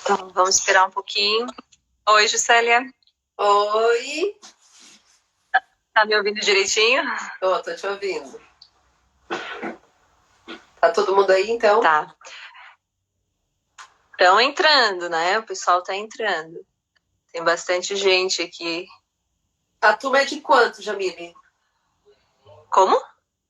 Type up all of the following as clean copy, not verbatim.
Então, vamos esperar um pouquinho. Oi, Juscelia. Oi. Tá me ouvindo direitinho? Tô te ouvindo. Tá todo mundo aí, então? Tá. Estão entrando, né? O pessoal tá entrando. Tem bastante gente aqui. A turma é de quanto, Jamile? Como?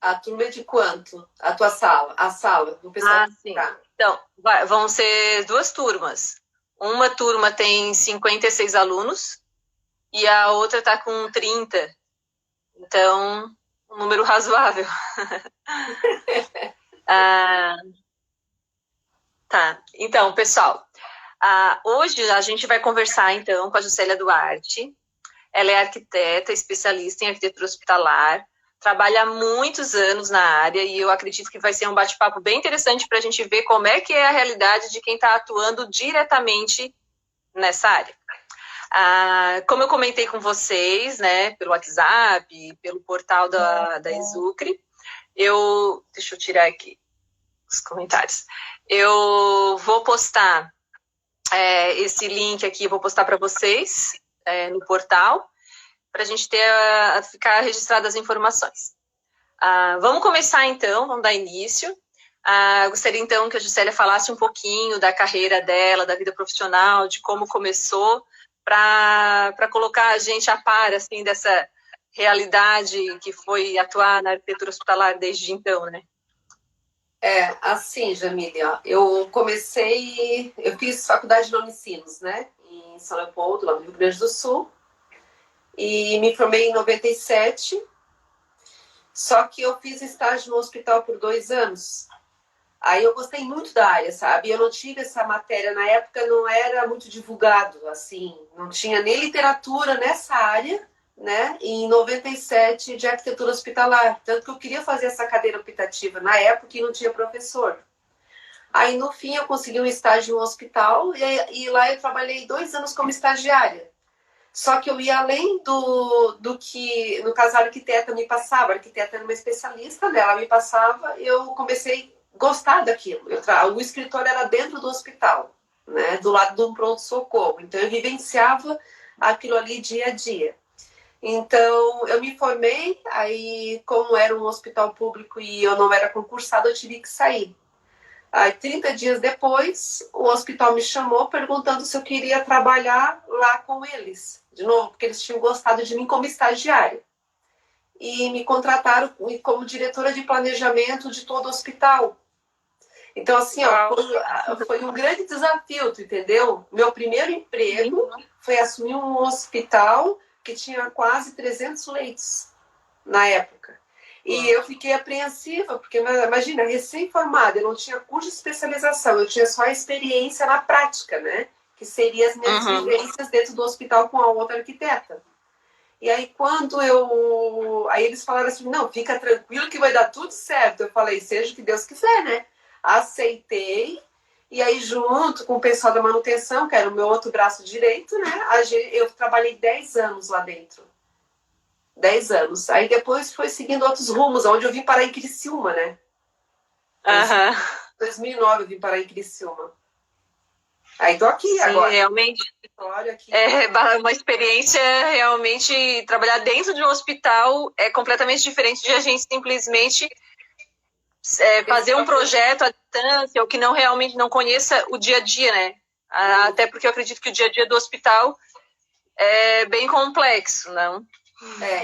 A turma é de quanto? A tua sala? A sala do pessoal que Sim. tá. Então, vão ser duas turmas. Uma turma tem 56 alunos e a outra tá com 30. Então, um número razoável. Tá. Então, pessoal, hoje a gente vai conversar, então, com a Juscelia Duarte. Ela é arquiteta, especialista em arquitetura hospitalar, trabalha há muitos anos na área e eu acredito que vai ser um bate-papo bem interessante para a gente ver como é que é a realidade de quem está atuando diretamente nessa área. Como eu comentei com vocês, né, pelo WhatsApp, pelo portal da Exucre, deixa eu tirar aqui os comentários. Eu vou postar esse link aqui, vou postar para vocês no portal, para a gente ficar registradas as informações. Vamos começar então, vamos dar início. Gostaria então que a Juscelia falasse um pouquinho da carreira dela, da vida profissional, de como começou, para colocar a gente a par assim, dessa realidade que foi atuar na arquitetura hospitalar desde então, né? Assim, Jamile, ó, eu fiz faculdade de Unicinos, né, em São Leopoldo, lá no Rio Grande do Sul, e me formei em 97, só que eu fiz estágio no hospital por 2 anos. Aí eu gostei muito da área, sabe? Eu não tive essa matéria, na época não era muito divulgado, assim, não tinha nem literatura nessa área, né? Em 97 de arquitetura hospitalar. Tanto que eu queria fazer essa cadeira optativa na época e não tinha professor. Aí no fim eu consegui um estágio no hospital e lá eu trabalhei 2 anos como estagiária. Só que eu ia além do que, no caso, a arquiteta me passava. A arquiteta era uma especialista, né? Ela me passava e eu comecei a gostar daquilo. O escritório era dentro do hospital, né? Do lado de um pronto-socorro. Então, eu vivenciava aquilo ali dia a dia. Então, eu me formei, aí, como era um hospital público e eu não era concursada, eu tive que sair. Aí, 30 dias depois, o hospital me chamou perguntando se eu queria trabalhar lá com eles. De novo, porque eles tinham gostado de mim como estagiária. E me contrataram como diretora de planejamento de todo o hospital. Então, assim, ó, foi um grande desafio, tu entendeu? Meu primeiro emprego foi assumir um hospital que tinha quase 300 leitos na época. E eu fiquei apreensiva, porque imagina, recém-formada, eu não tinha curso de especialização, eu tinha só a experiência na prática, né? Que seriam as minhas vivências dentro do hospital com a outra arquiteta. E aí aí eles falaram assim, não, fica tranquilo que vai dar tudo certo. Eu falei, seja o que Deus quiser, né? Aceitei, e aí junto com o pessoal da manutenção, que era o meu outro braço direito, né? Eu trabalhei 10 anos lá dentro. 10 anos. Aí depois foi seguindo outros rumos, onde eu vim parar em Criciúma, né? Em 2009 eu vim parar em Criciúma. Aí tô aqui. Sim, agora. Realmente. Aqui. É uma experiência, realmente, trabalhar dentro de um hospital é completamente diferente de a gente simplesmente fazer um projeto à distância ou que não realmente não conheça o dia a dia, né? Até porque eu acredito que o dia a dia do hospital é bem complexo, não?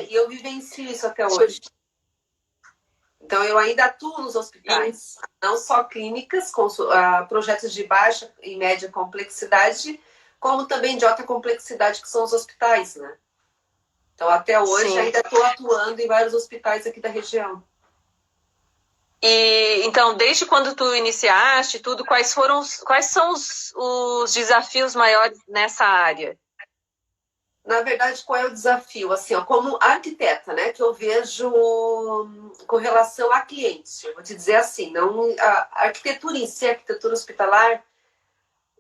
E eu vivencio isso até hoje. Então, eu ainda atuo nos hospitais, não só clínicas, com projetos de baixa e média complexidade, como também de alta complexidade, que são os hospitais, né? Então, até hoje, ainda estou atuando em vários hospitais aqui da região. E, então, desde quando tu iniciaste tudo, quais são os desafios maiores nessa área? Na verdade, qual é o desafio? Assim, ó, como arquiteta, né, que eu vejo com relação a cliente. Eu vou te dizer assim, não, a arquitetura em si, a arquitetura hospitalar,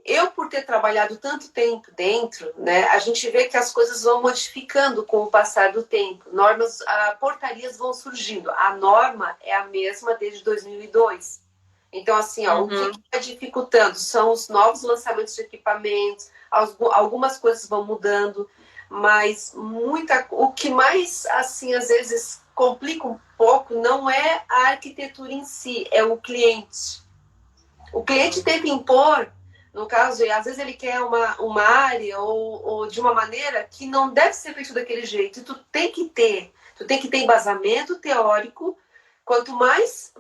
eu por ter trabalhado tanto tempo dentro, né, a gente vê que as coisas vão modificando com o passar do tempo. Normas, portarias vão surgindo. A norma é a mesma desde 2002. Então, assim, ó, o que está dificultando são os novos lançamentos de equipamentos, algumas coisas vão mudando, mas o que mais, assim, às vezes complica um pouco não é a arquitetura em si, é o cliente. O cliente tem que impor, no caso, às vezes ele quer uma área ou de uma maneira que não deve ser feito daquele jeito. E tu tem que ter embasamento teórico. Quanto mais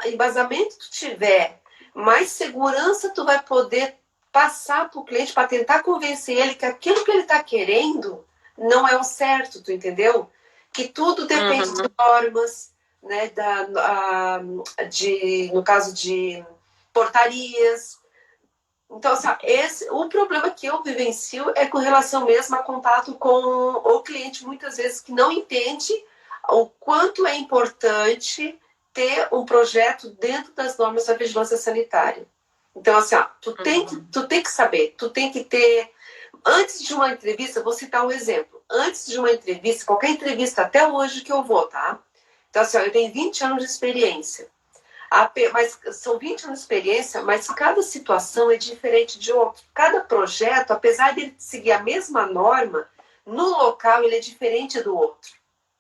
embasamento tu tiver, mais segurança tu vai poder passar para o cliente para tentar convencer ele que aquilo que ele está querendo não é o certo, tu entendeu? Que tudo depende de normas, né, no caso de portarias. Então, sabe, o problema que eu vivencio é com relação mesmo a contato com o cliente, muitas vezes, que não entende o quanto é importante ter um projeto dentro das normas da vigilância sanitária. Então, assim, ó, tu tem que saber, tu tem que ter... Antes de uma entrevista, vou citar um exemplo. Antes de uma entrevista, qualquer entrevista, até hoje que eu vou, tá? Então, assim, ó, eu tenho 20 anos de experiência. Mas são 20 anos de experiência, mas cada situação é diferente de outro. Cada projeto, apesar de ele seguir a mesma norma, no local ele é diferente do outro,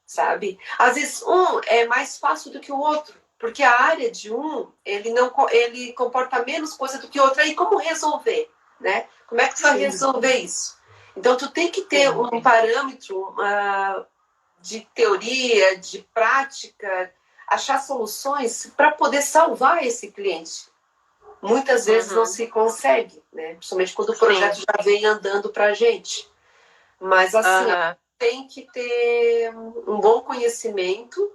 sabe? Às vezes um é mais fácil do que o outro, porque a área de um, ele comporta menos coisa do que o outro. Aí como resolver, né? Como é que tu vai resolver isso? Então tu tem que ter um parâmetro de teoria, de prática, achar soluções para poder salvar esse cliente. Muitas vezes não se consegue, né? Principalmente quando o projeto já vem andando para a gente. Mas assim, tem que ter um bom conhecimento.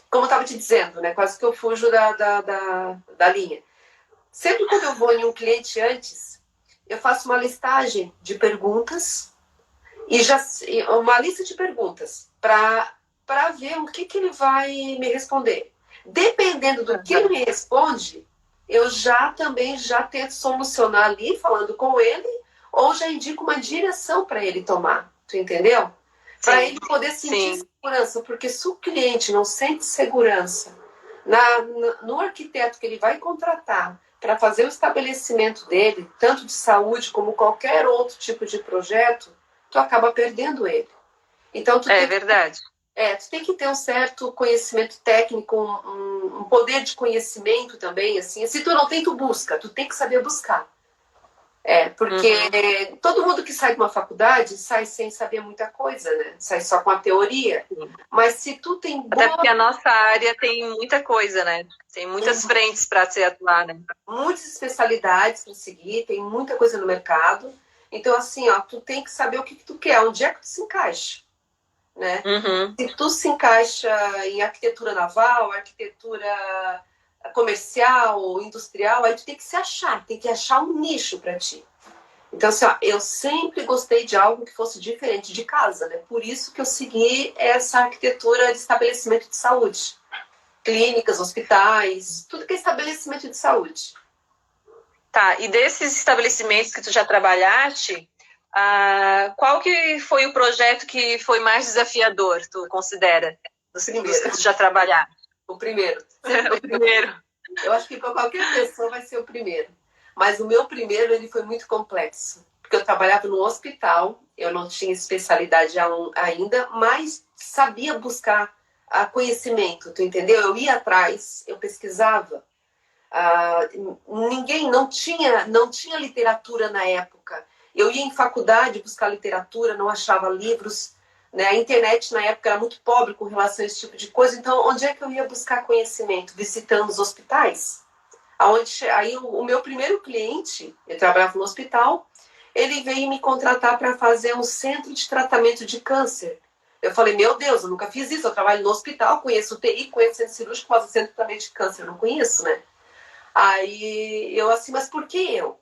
Como eu estava te dizendo, né? Quase que eu fujo da linha. Sempre quando eu vou em um cliente antes, eu faço uma listagem de perguntas uma lista de perguntas para ver o que ele vai me responder. Dependendo do que ele me responde, eu também já tento solucionar ali, falando com ele, ou já indico uma direção para ele tomar. Tu entendeu? Para ele poder sentir segurança. Porque se o cliente não sente segurança no arquiteto que ele vai contratar para fazer o estabelecimento dele, tanto de saúde como qualquer outro tipo de projeto, tu acaba perdendo ele. Então, verdade. Tu tem que ter um certo conhecimento técnico, um poder de conhecimento também, assim. Se tu não tem, tu busca. Tu tem que saber buscar. Porque todo mundo que sai de uma faculdade sai sem saber muita coisa, né? Sai só com a teoria. Mas se tu tem Até porque a nossa área tem muita coisa, né? Tem muitas frentes para se atuar, né? Muitas especialidades para seguir, tem muita coisa no mercado. Então, assim, ó, tu tem que saber o que tu quer, onde é que tu se encaixa, né? Se tu se encaixa em arquitetura naval, arquitetura comercial, industrial, aí tu tem que se achar, tem que achar um nicho para ti. Então, assim, ó, eu sempre gostei de algo que fosse diferente de casa, né? Por isso que eu segui essa arquitetura de estabelecimento de saúde. Clínicas, hospitais, tudo que é estabelecimento de saúde. Tá, e desses estabelecimentos que tu já trabalhaste, qual que foi o projeto que foi mais desafiador, tu considera, dos que tu já trabalhaste? O primeiro. O primeiro. Eu acho que para qualquer pessoa vai ser o primeiro. Mas o meu primeiro, ele foi muito complexo. Porque eu trabalhava no hospital, eu não tinha especialidade ainda, mas sabia buscar conhecimento, tu entendeu? Eu ia atrás, eu pesquisava. Não tinha literatura na época. Eu ia em faculdade buscar literatura, não achava livros, né? A internet na época era muito pobre com relação a esse tipo de coisa. Então, onde é que eu ia buscar conhecimento? Visitando os hospitais. Aí o meu primeiro cliente, eu trabalhava no hospital, ele veio me contratar para fazer um centro de tratamento de câncer. Eu falei, meu Deus, eu nunca fiz isso. Eu trabalho no hospital, conheço UTI, conheço centro cirúrgico, faço centro de tratamento de câncer. Eu não conheço, né? Aí eu assim, mas por que eu?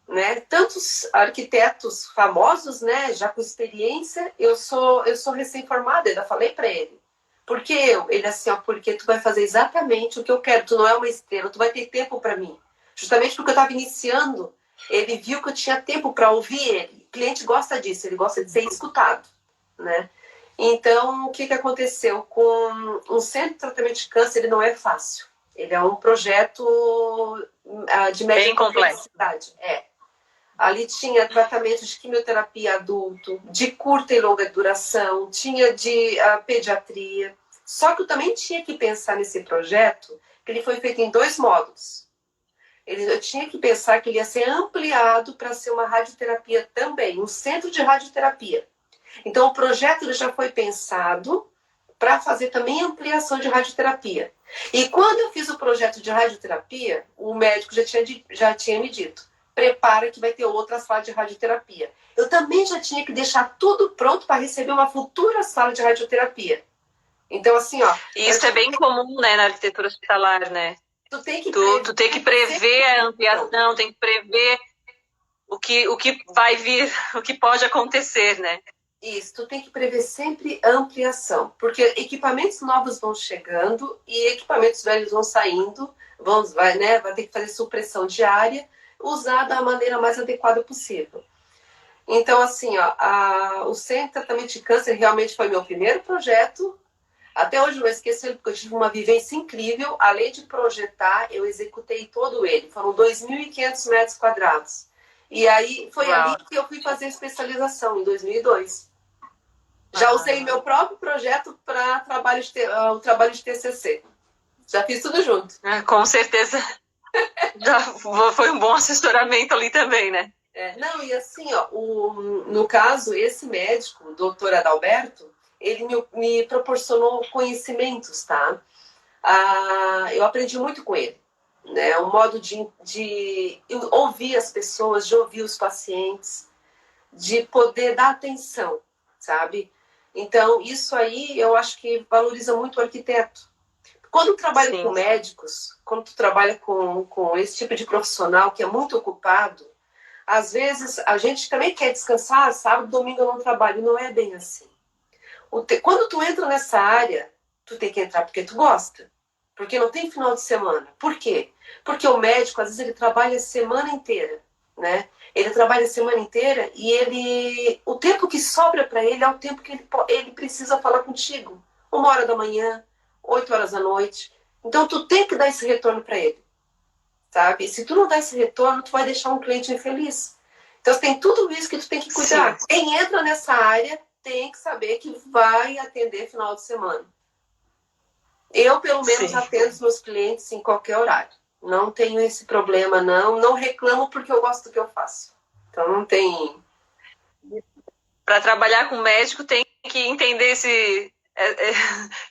Né? Tantos arquitetos famosos, né, já com experiência, eu sou recém-formada, ainda falei para ele. Por que eu? Ele assim, ó, porque tu vai fazer exatamente o que eu quero, tu não é uma estrela, tu vai ter tempo para mim. Justamente porque eu estava iniciando, ele viu que eu tinha tempo para ouvir ele. O cliente gosta disso, ele gosta de ser escutado, né? Então, o que aconteceu? Com um centro de tratamento de câncer, ele não é fácil. Ele é um projeto de média bem complexo. complexidade. Ali tinha tratamento de quimioterapia adulto, de curta e longa duração, tinha de pediatria. Só que eu também tinha que pensar nesse projeto, que ele foi feito em 2 módulos. Eu tinha que pensar que ele ia ser ampliado para ser uma radioterapia também, um centro de radioterapia. Então, o projeto ele já foi pensado para fazer também ampliação de radioterapia. E quando eu fiz o projeto de radioterapia, o médico já tinha me dito, prepara que vai ter outra sala de radioterapia. Eu também já tinha que deixar tudo pronto para receber uma futura sala de radioterapia. Então, assim, ó... Isso é bem comum, né, na arquitetura hospitalar, né? Tu tem que prever a ampliação, tem que prever o que vai vir, o que pode acontecer, né? Isso, tu tem que prever sempre ampliação, porque equipamentos novos vão chegando e equipamentos velhos vão saindo, vai ter que fazer supressão diária, usar da maneira mais adequada possível. Então, assim, ó, o Centro de Tratamento de Câncer realmente foi meu primeiro projeto. Até hoje eu não esqueço ele, porque eu tive uma vivência incrível. Além de projetar, eu executei todo ele. Foram 2.500 metros quadrados. E aí, foi ali que eu fui fazer especialização, em 2002. Já usei meu próprio projeto para o trabalho de TCC. Já fiz tudo junto. Com certeza. Já foi um bom assessoramento ali também, né? Não, e assim, ó, no caso, esse médico, o doutor Adalberto, ele me proporcionou conhecimentos, tá? Eu aprendi muito com ele, né? Um modo de ouvir as pessoas, de ouvir os pacientes, de poder dar atenção, sabe? Então, isso aí eu acho que valoriza muito o arquiteto. Quando trabalha com médicos, quando tu trabalha com esse tipo de profissional que é muito ocupado, às vezes a gente também quer descansar, sábado, domingo eu não trabalho. Não é bem assim. Quando tu entra nessa área, tu tem que entrar porque tu gosta. Porque não tem final de semana. Por quê? Porque o médico, às vezes, ele trabalha a semana inteira, né? Ele trabalha a semana inteira e o tempo que sobra para ele é o tempo que ele precisa falar contigo. 1h da manhã, 8 horas da noite. Então, tu tem que dar esse retorno para ele, sabe? Se tu não dá esse retorno, tu vai deixar um cliente infeliz. Então, tem tudo isso que tu tem que cuidar. Sim. Quem entra nessa área tem que saber que vai atender final de semana. Eu, pelo menos, atendo os meus clientes em qualquer horário. Não tenho esse problema, não reclamo porque eu gosto do que eu faço. Então não tem... Para trabalhar com médico tem que entender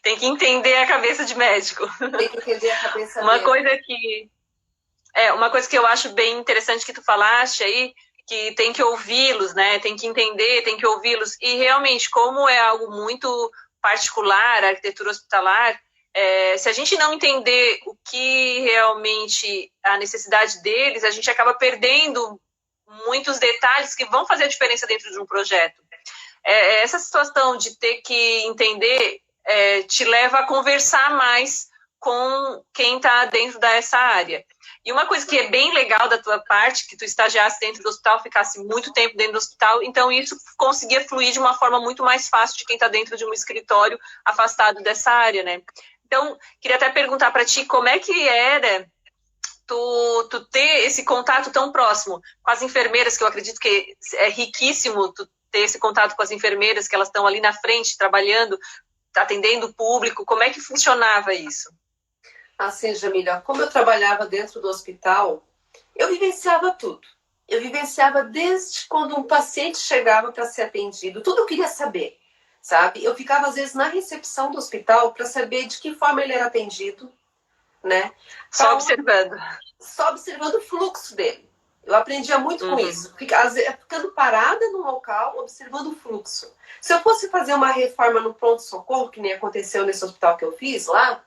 tem que entender a cabeça de médico. Tem que entender a cabeça uma coisa que eu acho bem interessante que tu falaste aí, que tem que ouvi-los, né? Tem que entender, tem que ouvi-los. E realmente, como é algo muito particular, a arquitetura hospitalar, se a gente não entender o que realmente a necessidade deles, a gente acaba perdendo muitos detalhes que vão fazer a diferença dentro de um projeto. Essa situação de ter que entender te leva a conversar mais com quem está dentro dessa área. E uma coisa que é bem legal da tua parte, que tu estagiasse dentro do hospital, ficasse muito tempo dentro do hospital, então isso conseguia fluir de uma forma muito mais fácil de quem está dentro de um escritório afastado dessa área, né? Então, queria até perguntar para ti como é que era tu ter esse contato tão próximo com as enfermeiras, que eu acredito que é riquíssimo tu ter esse contato com as enfermeiras, que elas estão ali na frente, trabalhando, atendendo o público. Como é que funcionava isso? Assim, Jamília, como eu trabalhava dentro do hospital, eu vivenciava tudo. Eu vivenciava desde quando um paciente chegava para ser atendido, tudo eu queria saber, sabe? Eu ficava, às vezes, na recepção do hospital para saber de que forma ele era atendido, né? Só observando. Só observando o fluxo dele. Eu aprendia muito com isso. Ficando parada no local, observando o fluxo. Se eu fosse fazer uma reforma no pronto-socorro, que nem aconteceu nesse hospital que eu fiz lá,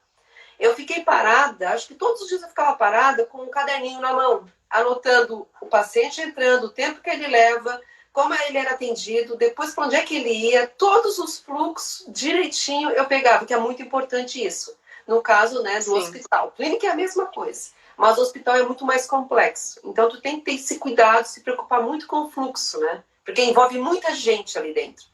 eu fiquei parada, acho que todos os dias eu ficava parada com um caderninho na mão, anotando o paciente entrando, o tempo que ele leva, como ele era atendido, depois para onde é que ele ia, todos os fluxos direitinho eu pegava, que é muito importante isso. No caso, né, do hospital. Clínica é a mesma coisa, mas o hospital é muito mais complexo. Então, tu tem que ter esse cuidado, se preocupar muito com o fluxo, né? Porque envolve muita gente ali dentro.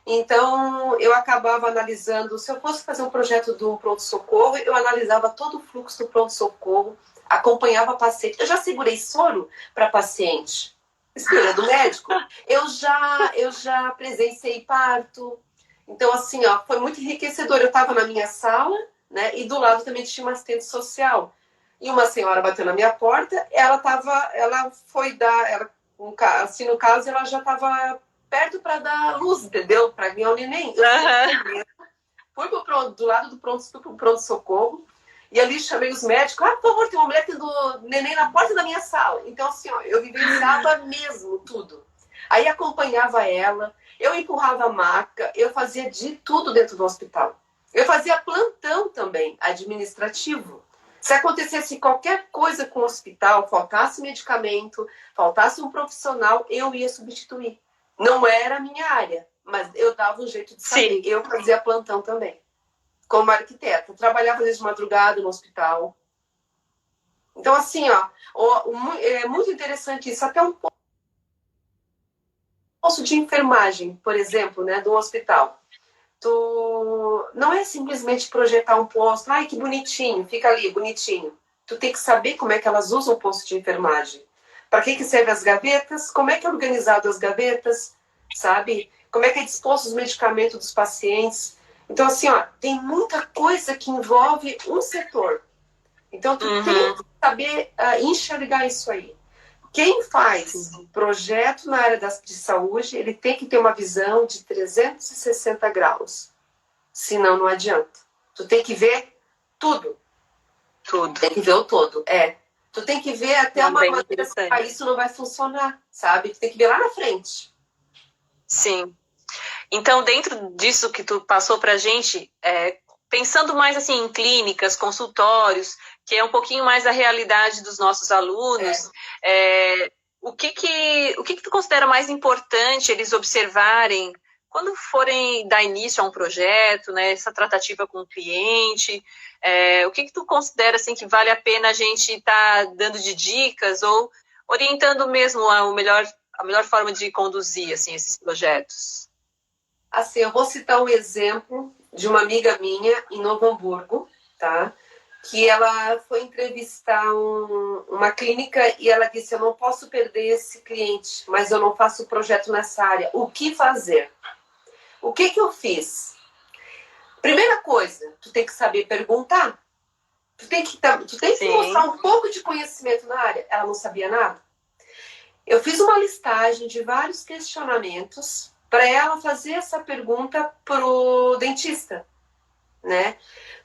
Então, eu acabava analisando, se eu fosse fazer um projeto do pronto-socorro, eu analisava todo o fluxo do pronto-socorro, acompanhava paciente. Eu já segurei soro para paciente, esperando o médico. Eu já presenciei parto. Então, assim, ó, foi muito enriquecedor. Eu estava na minha sala, né, e do lado também tinha uma assistente social. E uma senhora bateu na minha porta, ela foi dar, assim, no caso, ela já estava perto para dar luz, entendeu? Para ganhar o neném. Eu fui do lado do pronto-socorro e ali chamei os médicos. Ah, por favor, tem uma mulher tendo neném na porta da minha sala. Então, assim, ó, eu vivenciava mesmo tudo. Aí acompanhava ela, eu empurrava a maca, eu fazia de tudo dentro do hospital. Eu fazia plantão também, administrativo. Se acontecesse qualquer coisa com o hospital, faltasse medicamento, faltasse um profissional, eu ia substituir. Não era a minha área, mas eu dava um jeito de saber. Sim. Eu fazia plantão também, como arquiteta. Trabalhava desde madrugada no hospital. Então, assim, ó, é muito interessante isso. Até um posto de enfermagem, por exemplo, né, do hospital. Tu não é simplesmente projetar um posto, ai, que bonitinho, fica ali, bonitinho. Tu tem que saber como é que elas usam o posto de enfermagem. Para que serve as gavetas, como é que é organizado as gavetas, sabe? Como é que é disposto os medicamentos dos pacientes. Então, assim, ó, tem muita coisa que envolve um setor. Então, tu tem que saber enxergar isso aí. Quem faz projeto na área de saúde, ele tem que ter uma visão de 360 graus. Senão, não adianta. Tu tem que ver tudo. Tudo. Tem que ver o todo, Tu tem que ver até uma maneira que isso não vai funcionar, sabe? Tu tem que ver lá na frente. Sim. Então, dentro disso que tu passou pra gente, pensando mais assim em clínicas, consultórios, que é um pouquinho mais a realidade dos nossos alunos, o que tu considera mais importante eles observarem quando forem dar início a um projeto, né, essa tratativa com o cliente? O que tu considera assim, que vale a pena a gente estar dando de dicas ou orientando mesmo a melhor forma de conduzir assim, esses projetos? Assim, eu vou citar um exemplo de uma amiga minha em Novo Hamburgo, tá? Que ela foi entrevistar uma clínica e ela disse, eu não posso perder esse cliente, mas eu não faço projeto nessa área. O que fazer? O que eu fiz? Primeira coisa, tu tem que saber perguntar. Tu tem que mostrar um pouco de conhecimento na área. Ela não sabia nada. Eu fiz uma listagem de vários questionamentos para ela fazer essa pergunta pro dentista, né?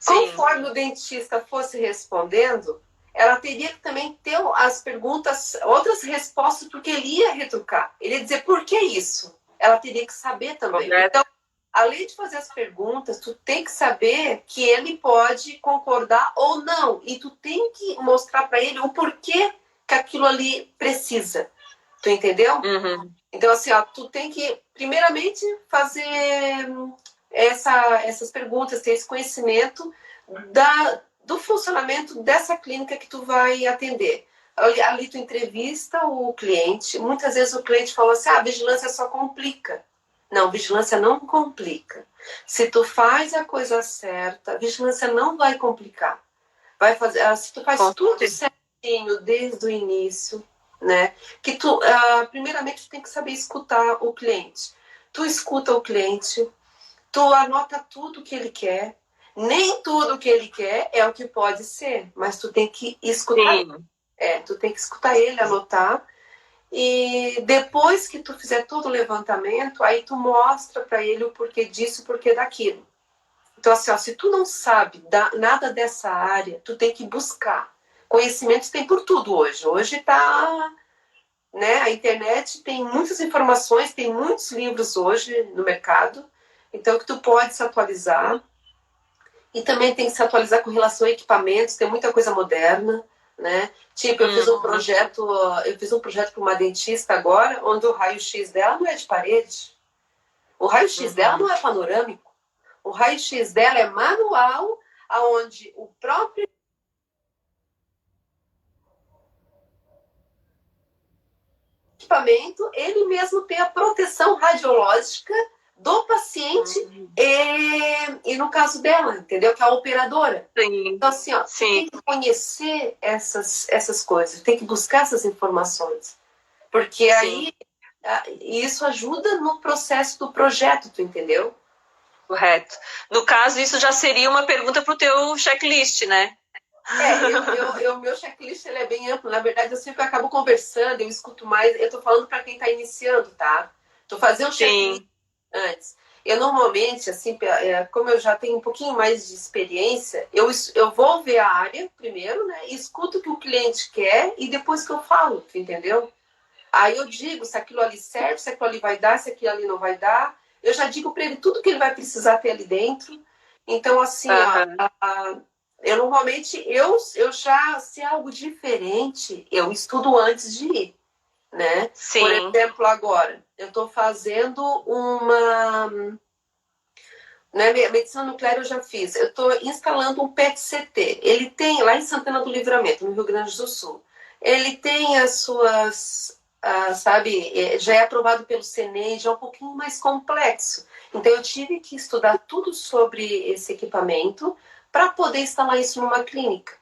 Conforme o dentista fosse respondendo, ela teria que também ter as perguntas, outras respostas, porque ele ia retrucar. Ele ia dizer, por que isso? Ela teria que saber também. Então, além de fazer as perguntas, tu tem que saber que ele pode concordar ou não. E tu tem que mostrar para ele o porquê que aquilo ali precisa. Tu entendeu? Então, assim, ó, tu tem que, primeiramente, fazer essas perguntas, ter esse conhecimento do funcionamento dessa clínica que tu vai atender. Ali tu entrevista o cliente, muitas vezes o cliente fala assim, a vigilância só complica. Não, vigilância não complica. Se tu faz a coisa certa, a vigilância não vai complicar. Se tu faz tudo certinho desde o início, né? Que tu, primeiramente, tu tem que saber escutar o cliente. Tu escuta o cliente, tu anota tudo que ele quer. Nem tudo que ele quer é o que pode ser, mas tu tem que escutar ele. Tu tem que escutar ele, anotar. E depois que tu fizer todo o levantamento, aí tu mostra para ele o porquê disso, o porquê daquilo. Então, assim, ó, se tu não sabe nada dessa área, tu tem que buscar. Conhecimentos tem por tudo hoje. Hoje tá, né, a internet tem muitas informações, tem muitos livros hoje no mercado. Então, que tu pode se atualizar. E também tem que se atualizar com relação a equipamentos, tem muita coisa moderna, né? Tipo, eu fiz um projeto para uma dentista agora, onde o raio-x dela não é de parede. O raio-x dela não é panorâmico. O raio-x dela é manual, aonde o próprio equipamento, ele mesmo tem a proteção radiológica do paciente e no caso dela, entendeu? Que é a operadora. Sim. Então, assim, ó, você Sim. tem que conhecer essas coisas, tem que buscar essas informações. Porque aí isso ajuda no processo do projeto, tu entendeu? Correto. No caso, isso já seria uma pergunta para o teu checklist, né? O meu checklist ele é bem amplo. Na verdade, eu sempre acabo conversando, eu escuto mais. Eu tô falando para quem está iniciando, tá? Tô fazendo checklist antes. Eu normalmente, assim, como eu já tenho um pouquinho mais de experiência, eu vou ver a área primeiro, né? E escuto o que o cliente quer e depois que eu falo, entendeu? Aí eu digo se aquilo ali serve, se aquilo ali vai dar, se aquilo ali não vai dar. Eu já digo para ele tudo que ele vai precisar ter ali dentro. Então, assim, eu normalmente, eu já, se é algo diferente, eu estudo antes de ir, né? Sim. Por exemplo, agora, eu estou fazendo uma... Né, medicina nuclear eu já fiz. Eu estou instalando um PET-CT. Ele tem, lá em Santana do Livramento, no Rio Grande do Sul, ele tem as suas, sabe, já é aprovado pelo CNEM, já é um pouquinho mais complexo. Então eu tive que estudar tudo sobre esse equipamento para poder instalar isso numa clínica.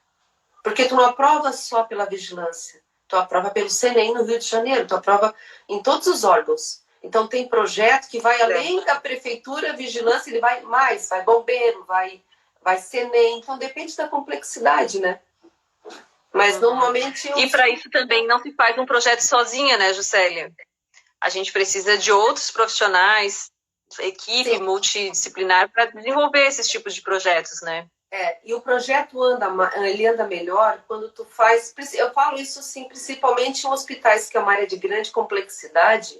Porque tu não aprova só pela vigilância, tu aprova pelo CNEM no Rio de Janeiro, tu aprova em todos os órgãos. Então tem projeto que vai além da prefeitura, vigilância, ele vai mais, vai bombeiro, vai CNEM, então depende da complexidade, né? Mas normalmente... E para isso também não se faz um projeto sozinha, né, Juscelia? A gente precisa de outros profissionais, equipe multidisciplinar para desenvolver esses tipos de projetos, né? E o projeto ele anda melhor quando tu faz... Eu falo isso, assim, principalmente em hospitais, que é uma área de grande complexidade.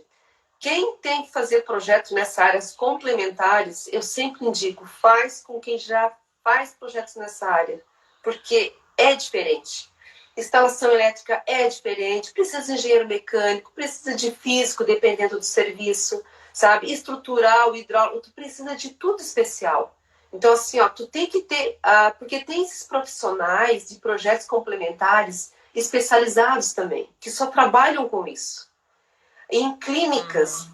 Quem tem que fazer projetos nessas áreas complementares, eu sempre indico, faz com quem já faz projetos nessa área, porque é diferente. Instalação elétrica é diferente, precisa de engenheiro mecânico, precisa de físico, dependendo do serviço, sabe? Estrutural, hidráulico, tu precisa de tudo especial. Então, assim, ó, tu tem que ter, porque tem esses profissionais de projetos complementares especializados também, que só trabalham com isso. Em clínicas,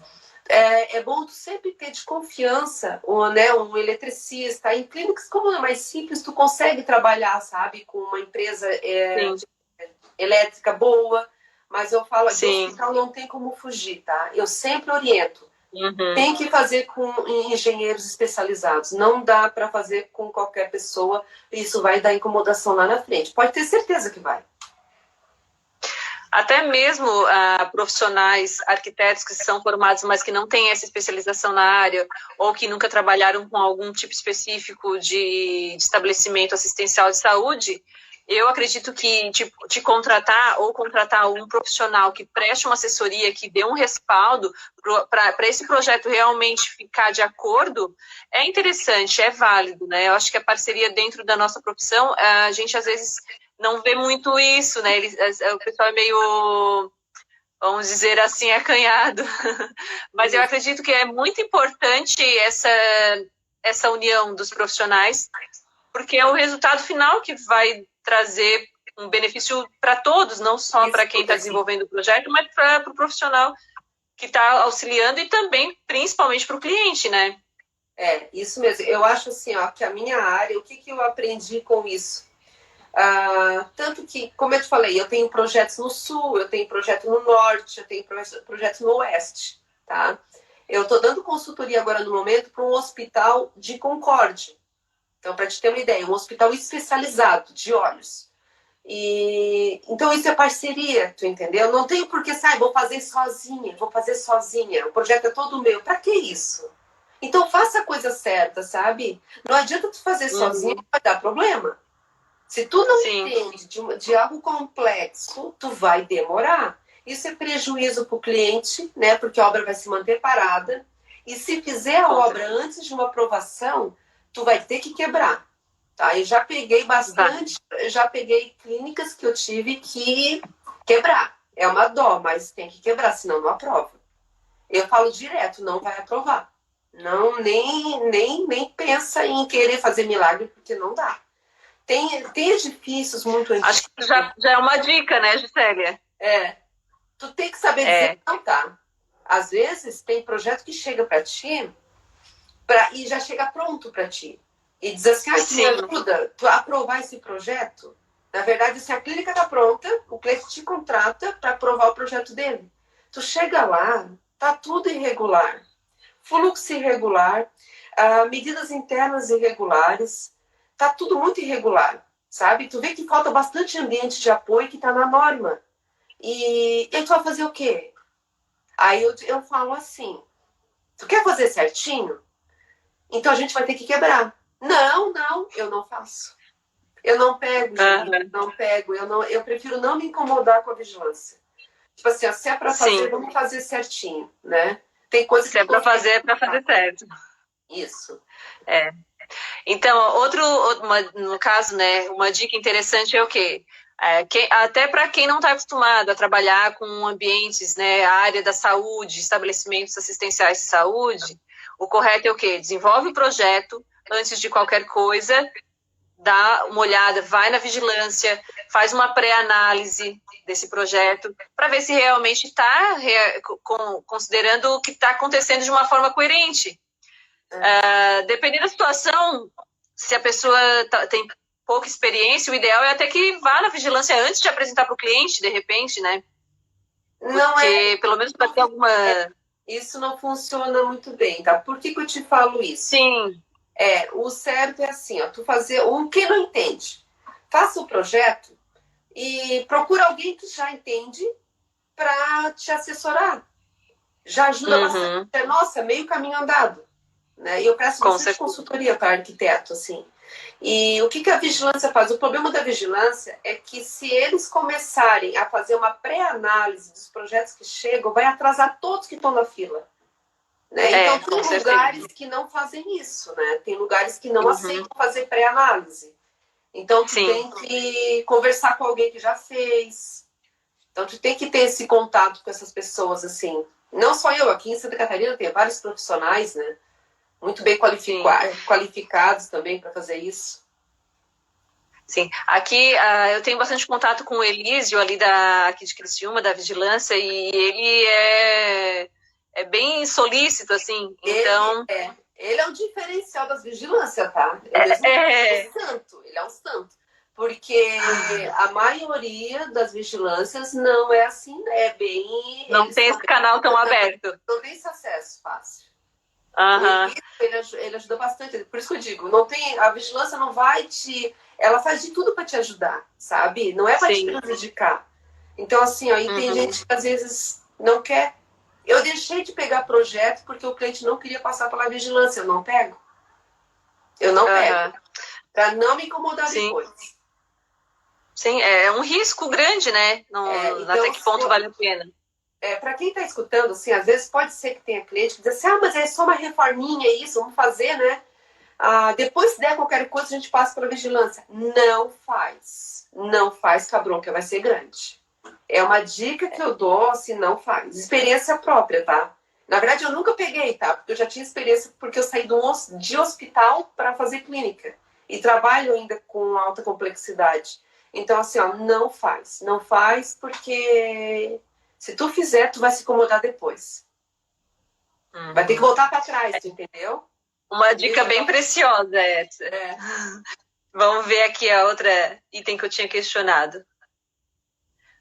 é bom tu sempre ter de confiança um eletricista. Em clínicas, como é mais simples, tu consegue trabalhar, sabe, com uma empresa elétrica boa, mas eu falo, de hospital não tem como fugir, tá? Eu sempre oriento. Tem que fazer com engenheiros especializados. Não dá para fazer com qualquer pessoa. Isso vai dar incomodação lá na frente. Pode ter certeza que vai. Até mesmo profissionais, arquitetos que são formados, mas que não têm essa especialização na área, ou que nunca trabalharam com algum tipo específico de estabelecimento assistencial de saúde, eu acredito que te contratar ou contratar um profissional que preste uma assessoria, que dê um respaldo para esse projeto realmente ficar de acordo, é interessante, é válido, né? Eu acho que a parceria dentro da nossa profissão, a gente às vezes não vê muito isso, né? O pessoal é meio, vamos dizer assim, acanhado. Mas eu acredito que é muito importante essa união dos profissionais, porque é o resultado final que vai trazer um benefício para todos, não só para quem está desenvolvendo o projeto, mas para o profissional que está auxiliando e também, principalmente, para o cliente, né? Isso mesmo. Eu acho assim, ó, que a minha área, o que eu aprendi com isso? Tanto que, como eu te falei, eu tenho projetos no sul, eu tenho projeto no norte, eu tenho projeto no oeste, tá? Eu estou dando consultoria agora no momento para um hospital de Concórdia. Então, para te ter uma ideia, um hospital especializado de olhos. Então, isso é parceria, tu entendeu? Não tenho por que, vou fazer sozinha, o projeto é todo meu. Para que isso? Então, faça a coisa certa, sabe? Não adianta tu fazer sozinha, vai dar problema. Se tu não entende de algo complexo, tu vai demorar. Isso é prejuízo para o cliente, né? Porque a obra vai se manter parada. E se fizer a obra antes de uma aprovação, tu vai ter que quebrar. Tá? Eu já peguei bastante, já peguei clínicas que eu tive que quebrar. É uma dó, mas tem que quebrar, senão não aprova. Eu falo direto, não vai aprovar. Não, nem pensa em querer fazer milagre, porque não dá. Tem edifícios muito antigos. Acho que já é uma dica, né, Juscelia? Tu tem que saber dizer não, tá? Às vezes tem projeto que chega para ti e já chega pronto para ti. E diz assim, tu me ajuda tu a aprovar esse projeto. Na verdade, assim, a clínica está pronta, o cliente te contrata para aprovar o projeto dele. Tu chega lá, tá tudo irregular. Fluxo irregular, medidas internas irregulares, tá tudo muito irregular, sabe? Tu vê que falta bastante ambiente de apoio que tá na norma. E tu vai fazer o quê? Aí eu falo assim, tu quer fazer certinho? Então a gente vai ter que quebrar. Não, eu não faço. Eu não pego, gente, não pego. Eu prefiro não me incomodar com a vigilância. Tipo assim, ó, se é para fazer, vamos fazer certinho, né? Tem coisa que se é para fazer, é para fazer certo. Isso. Então, no caso, né, uma dica interessante é o quê? Até para quem não está acostumado a trabalhar com ambientes, né, a área da saúde, estabelecimentos assistenciais de saúde, o correto é o quê? Desenvolve o projeto antes de qualquer coisa, dá uma olhada, vai na vigilância, faz uma pré-análise desse projeto para ver se realmente está considerando o que está acontecendo de uma forma coerente. Dependendo da situação, se a pessoa tem pouca experiência, o ideal é até que vá na vigilância antes de apresentar para o cliente, de repente, né? Porque, pelo menos para ter alguma... Isso não funciona muito bem, tá? Por que eu te falo isso? Sim. O certo é assim, ó, tu fazer quem não entende. Faça o projeto e procura alguém que já entende para te assessorar. Já ajuda bastante. Nossa, meio caminho andado. Né? E eu presto bastante consultoria para arquiteto, assim. E o que a vigilância faz? O problema da vigilância é que se eles começarem a fazer uma pré-análise dos projetos que chegam, vai atrasar todos que estão na fila. Né? Então, tem lugares que não fazem isso, né? Tem lugares que não aceitam fazer pré-análise. Então, tu tem que conversar com alguém que já fez. Então, tu tem que ter esse contato com essas pessoas, assim. Não só eu, aqui em Santa Catarina tem vários profissionais, né? Muito bem qualificados também para fazer isso. Sim, aqui eu tenho bastante contato com o Elísio, ali aqui de Criciúma, da Vigilância, e ele é bem solícito, assim, então... Ele é um diferencial das vigilâncias, tá? Ele é um santo. Porque a maioria das vigilâncias não é assim, né? É bem... Não tem esse canal tão aberto. Não tem esse acesso fácil. Ele ajuda bastante. Por isso que eu digo, a vigilância não vai ela faz de tudo para te ajudar, sabe? Não é para te prejudicar. Então, assim, ó, e tem gente que às vezes não quer. Eu deixei de pegar projeto porque o cliente não queria passar pela vigilância. Eu não pego. Para não me incomodar depois. Sim, é um risco grande, né? Então, até que ponto vale a pena. Para quem está escutando, assim, às vezes pode ser que tenha cliente que diz assim, mas é só uma reforminha isso, vamos fazer, né? Depois, se der qualquer coisa, a gente passa pela vigilância. Não faz. Não faz, que a bronca vai ser grande. É uma dica que eu dou, assim, não faz. Experiência própria, tá? Na verdade, eu nunca peguei, tá? Porque eu já tinha experiência, porque eu saí de hospital para fazer clínica. E trabalho ainda com alta complexidade. Então, assim, ó, não faz. Não faz porque... Se tu fizer, tu vai se incomodar depois. Vai ter que voltar para trás, tu entendeu? Uma dica bem preciosa essa. Vamos ver aqui a outra item que eu tinha questionado.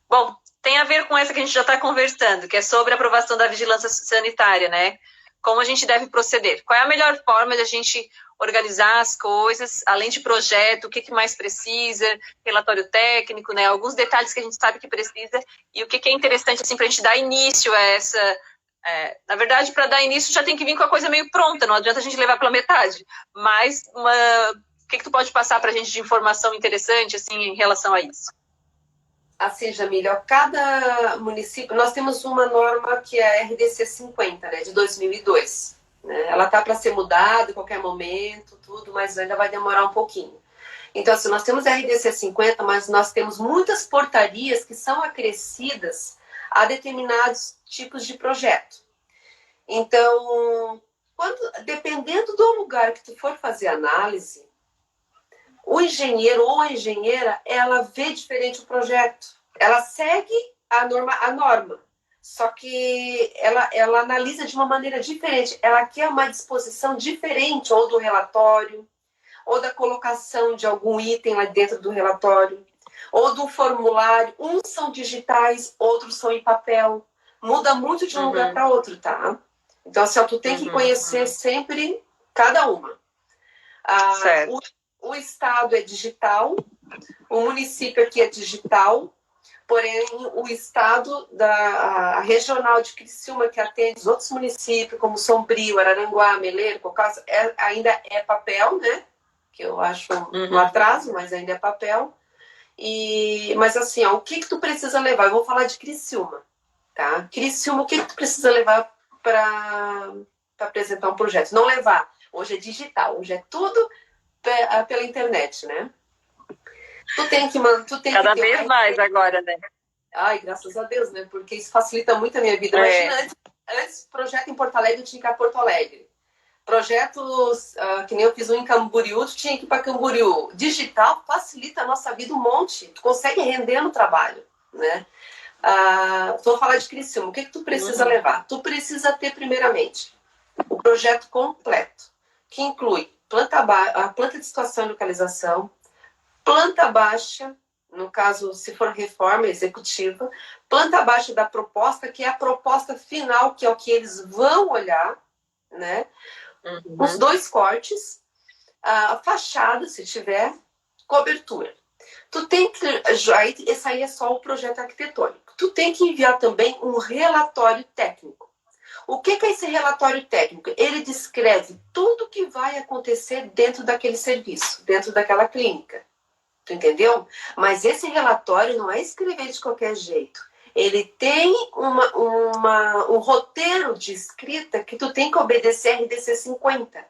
Bom, tem a ver com essa que a gente já está conversando, que é sobre a aprovação da vigilância sanitária, né? Como a gente deve proceder? Qual é a melhor forma de a gente organizar as coisas, além de projeto, o que mais precisa, relatório técnico, né? Alguns detalhes que a gente sabe que precisa e o que é interessante assim, para a gente dar início a essa... na verdade, para dar início já tem que vir com a coisa meio pronta, não adianta a gente levar pela metade. Mas o que tu pode passar para a gente de informação interessante assim, em relação a isso? Assim, Jamília, cada município... Nós temos uma norma que é a RDC 50, né, de 2002. Né? Ela está para ser mudada em qualquer momento, tudo, mas ainda vai demorar um pouquinho. Então, assim, nós temos a RDC 50, mas nós temos muitas portarias que são acrescidas a determinados tipos de projeto. Então, dependendo do lugar que tu for fazer análise, o engenheiro ou a engenheira, ela vê diferente o projeto. Ela segue a norma. só que ela analisa de uma maneira diferente. Ela quer uma disposição diferente, ou do relatório, ou da colocação de algum item lá dentro do relatório, ou do formulário. Uns são digitais, outros são em papel. Muda muito de um lugar para outro, tá? Então, assim, tu tem que conhecer sempre cada uma. O estado é digital, o município aqui é digital, porém o estado a regional de Criciúma, que atende os outros municípios, como Sombrio, Araranguá, Meleiro, Cocasa, ainda é papel, né? Que eu acho um atraso, mas ainda é papel. Mas assim, ó, o que tu precisa levar? Eu vou falar de Criciúma, tá? Criciúma, o que tu precisa levar para apresentar um projeto? Não levar. Hoje é digital, hoje é tudo pela internet, né? Tu tem que cada vez mais agora, né? Ai, graças a Deus, né? Porque isso facilita muito a minha vida. Imagina, antes projeto em Porto Alegre, eu tinha que ir a Porto Alegre. Projetos que nem eu fiz um em Camboriú, tu tinha que ir para Camboriú. Digital facilita a nossa vida um monte. Tu consegue render no trabalho, né? Vou falar de Criciúma. O que tu precisa levar? Tu precisa ter, primeiramente, o projeto completo, que inclui a planta de situação e localização, planta baixa, no caso, se for reforma executiva, planta baixa da proposta, que é a proposta final, que é o que eles vão olhar, né? Os 2 cortes, a fachada, se tiver, cobertura. Tu tem que... Esse aí é só o projeto arquitetônico. Tu tem que enviar também um relatório técnico. O que é esse relatório técnico? Ele descreve tudo que vai acontecer dentro daquele serviço, dentro daquela clínica. Tu entendeu? Mas esse relatório não é escrever de qualquer jeito. Ele tem um roteiro de escrita que tu tem que obedecer a RDC 50.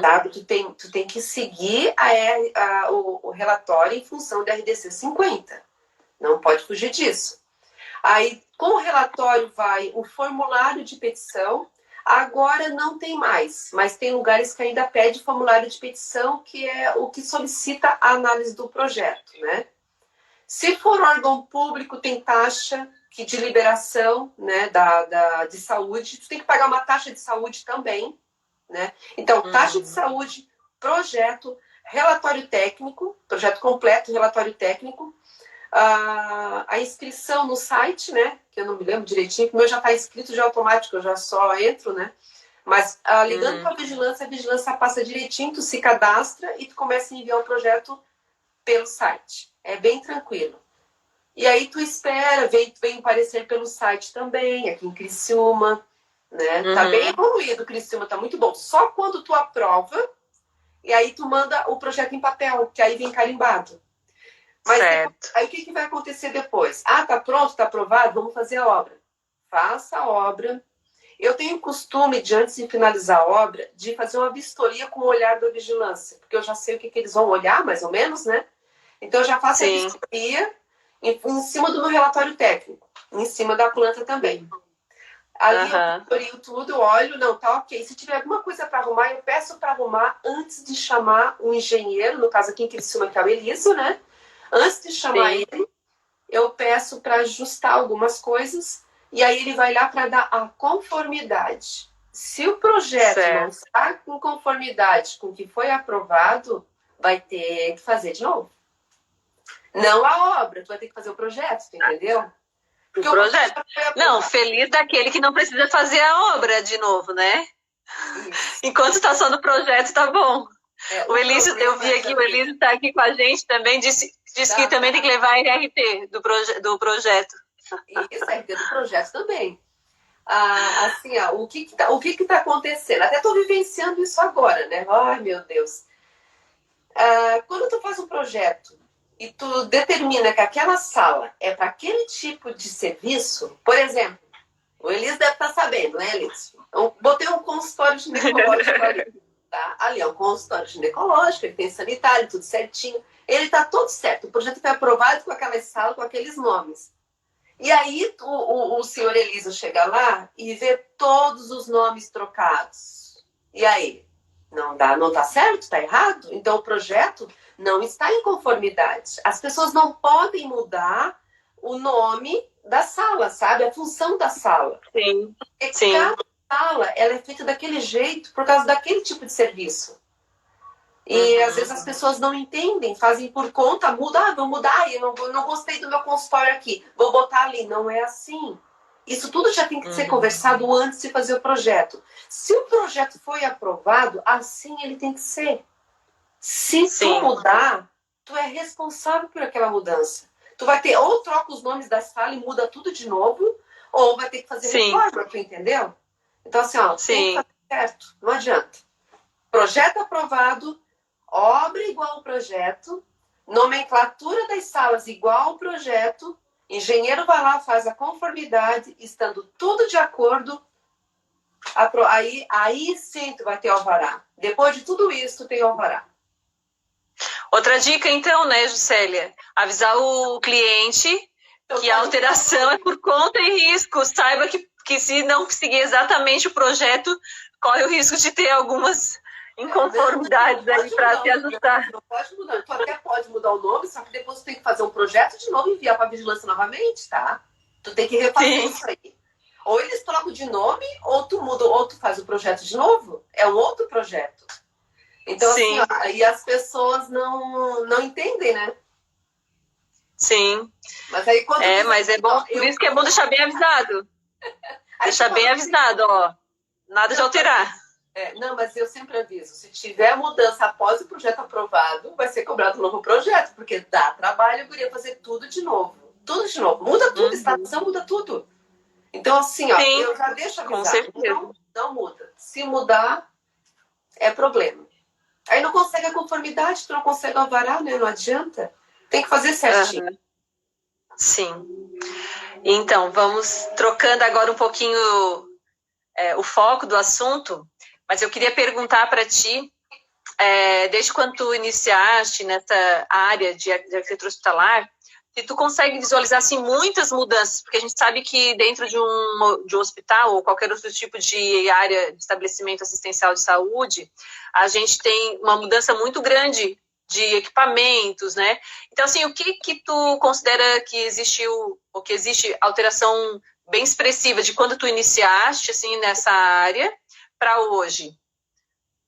Sabe? Tu tem que seguir o relatório em função da RDC 50. Não pode fugir disso. Aí, com o relatório vai o formulário de petição. Agora não tem mais, mas tem lugares que ainda pede formulário de petição, que é o que solicita a análise do projeto, né? Se for órgão público, tem taxa de liberação, né, de saúde. Tu tem que pagar uma taxa de saúde também, né? Então, taxa de saúde, projeto, relatório técnico, projeto completo, relatório técnico, a inscrição no site, né? Que eu não me lembro direitinho, que o meu já está inscrito de automático, eu já só entro, né? Mas ligando para a vigilância passa direitinho, tu se cadastra e tu começa a enviar o projeto pelo site. É bem tranquilo. E aí tu espera, vem aparecer pelo site também, aqui em Criciúma, né? Tá bem evoluído, Criciúma, tá muito bom. Só quando tu aprova, e aí tu manda o projeto em papel, que aí vem carimbado. Mas depois, aí o que vai acontecer depois? Tá pronto, tá aprovado, vamos fazer a obra. Faça a obra. Eu tenho o costume, de antes de finalizar a obra, de fazer uma vistoria com o olhar da vigilância, porque eu já sei o que eles vão olhar, mais ou menos, né? Então eu já faço a vistoria em cima do meu relatório técnico, em cima da planta também. Ali eu vistorio tudo, olho, não, tá ok. Se tiver alguma coisa para arrumar, eu peço para arrumar antes de chamar um engenheiro, no caso aqui em Criciúma, que é o Eliso, né? Antes de chamar ele, eu peço para ajustar algumas coisas e aí ele vai lá para dar a conformidade. Se o projeto não está com conformidade com o que foi aprovado, vai ter que fazer de novo. Não a obra, tu vai ter que fazer o projeto, tu entendeu? Porque o projeto. Não, feliz daquele que não precisa fazer a obra de novo, né? Isso. Enquanto está só no projeto, tá bom. O Elísio, eu vi aqui, o Elísio está aqui com a gente também, disse que também tem que levar a RRT do projeto. Isso, a RT do projeto também. Assim, o que tá acontecendo? Até estou vivenciando isso agora, né? Ai, meu Deus. Quando tu faz um projeto e tu determina que aquela sala é para aquele tipo de serviço, por exemplo, o Elísio deve estar sabendo, né, Elísio? Eu botei um consultório ginecológico ali. Tá? Ali é um consultório ginecológico, ele tem sanitário, tudo certinho. Ele está todo certo. O projeto foi aprovado com aquela sala, com aqueles nomes. E aí o senhor Elísio chega lá e vê todos os nomes trocados. E aí? Não está certo? Está errado? Então o projeto não está em conformidade. As pessoas não podem mudar o nome da sala, sabe? A função da sala. Sim, E sim. cada sala, ela é feita daquele jeito por causa daquele tipo de serviço. E às vezes as pessoas não entendem, fazem por conta, muda, vou mudar, eu não gostei do meu consultório aqui, vou botar ali. Não é assim. Isso tudo já tem que ser conversado antes de fazer o projeto. Se o projeto foi aprovado, assim ele tem que ser. Se tu mudar, tu é responsável por aquela mudança. Tu vai ter, ou troca os nomes da sala e muda tudo de novo, ou vai ter que fazer reforma, tu entendeu? Então assim, ó, tem que fazer certo, não adianta. Projeto aprovado, obra igual ao projeto, nomenclatura das salas igual ao projeto, engenheiro vai lá, faz a conformidade, estando tudo de acordo, aí sim tu vai ter alvará. Depois de tudo isso, tu tem alvará. Outra dica, então, né, Juscelia? Avisar o cliente que a alteração é por conta e risco. Saiba que se não seguir exatamente o projeto, corre o risco de ter algumas inconformidades aí para se ajustar. Não pode mudar. Tu até pode mudar o nome, só que depois tu tem que fazer um projeto de novo e enviar para a vigilância novamente, tá? Tu tem que refazer isso aí. Ou eles trocam de nome, ou tu muda, ou tu faz o projeto de novo. É um outro projeto. Então, assim, ó, aí as pessoas não entendem, né? Sim. Mas aí quando mas é bom, por isso que é bom deixar bem avisado. Deixar bem avisado, ó. Nada de alterar. Não, mas eu sempre aviso, se tiver mudança após o projeto aprovado, vai ser cobrado um novo projeto, porque dá trabalho, eu queria fazer tudo de novo. Tudo de novo. Muda tudo, estação muda tudo. Então, assim, ó, eu já deixo avisado. Com certeza. Não muda. Se mudar, é problema. Aí não consegue a conformidade, tu não consegue alvará, né? Não adianta. Tem que fazer certinho. Sim. Então, vamos trocando agora um pouquinho o foco do assunto, mas eu queria perguntar para ti, desde quando tu iniciaste nessa área de arquitetura hospitalar, se tu consegue visualizar assim, muitas mudanças, porque a gente sabe que dentro de um hospital ou qualquer outro tipo de área de estabelecimento assistencial de saúde, a gente tem uma mudança muito grande de equipamentos, né? Então, assim, o que tu considera que existiu, ou que existe alteração bem expressiva de quando tu iniciaste, assim, nessa área para hoje?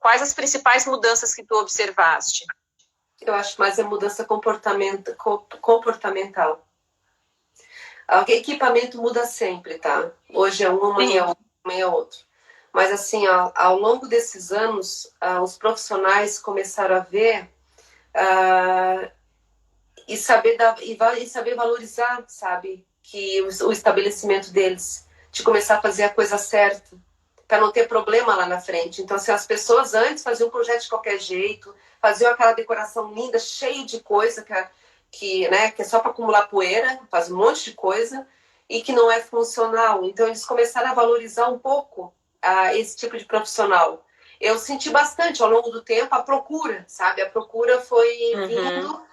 Quais as principais mudanças que tu observaste? Eu acho mais a mudança comportamental. O equipamento muda sempre, tá? Hoje é um, amanhã é outro. Mas, assim, ao longo desses anos, os profissionais começaram a ver e saber valorizar, sabe? Que o estabelecimento deles, de começar a fazer a coisa certa, para não ter problema lá na frente. Então, assim, as pessoas antes faziam um projeto de qualquer jeito, faziam aquela decoração linda, cheia de coisa, que é só para acumular poeira, faz um monte de coisa, e que não é funcional. Então, eles começaram a valorizar um pouco esse tipo de profissional. Eu senti bastante ao longo do tempo a procura, sabe? A procura foi vindo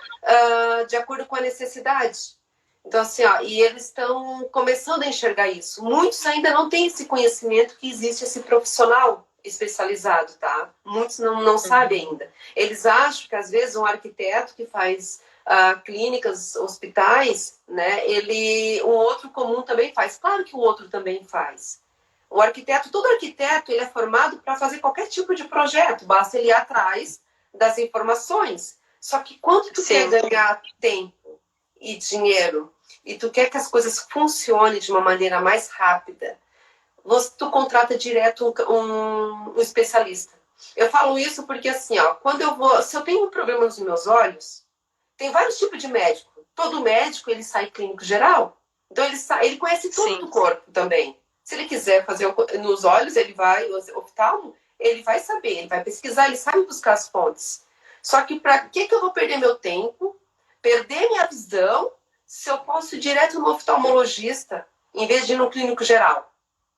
de acordo com a necessidade. Então, assim, e eles estão começando a enxergar isso. Muitos ainda não têm esse conhecimento que existe esse profissional especializado, tá? Muitos não sabem ainda. Eles acham que, às vezes, um arquiteto que faz clínicas, hospitais, né? Um outro comum também faz. Claro que o outro também faz. O arquiteto, todo arquiteto, ele é formado para fazer qualquer tipo de projeto. Basta ele ir atrás das informações. Só que quando tu quer ganhar tempo e dinheiro, e tu quer que as coisas funcionem de uma maneira mais rápida, tu contrata direto um especialista. Eu falo isso porque, assim, se eu tenho um problema nos meus olhos, tem vários tipos de médico. Todo médico, ele sai clínico geral. Então, ele conhece tudo do corpo também. Se ele quiser fazer nos olhos, ele vai, o oftalmo, ele vai saber, ele vai pesquisar, ele sabe buscar as fontes. Só que para que eu vou perder meu tempo, perder minha visão, se eu posso ir direto no oftalmologista, em vez de ir no clínico geral,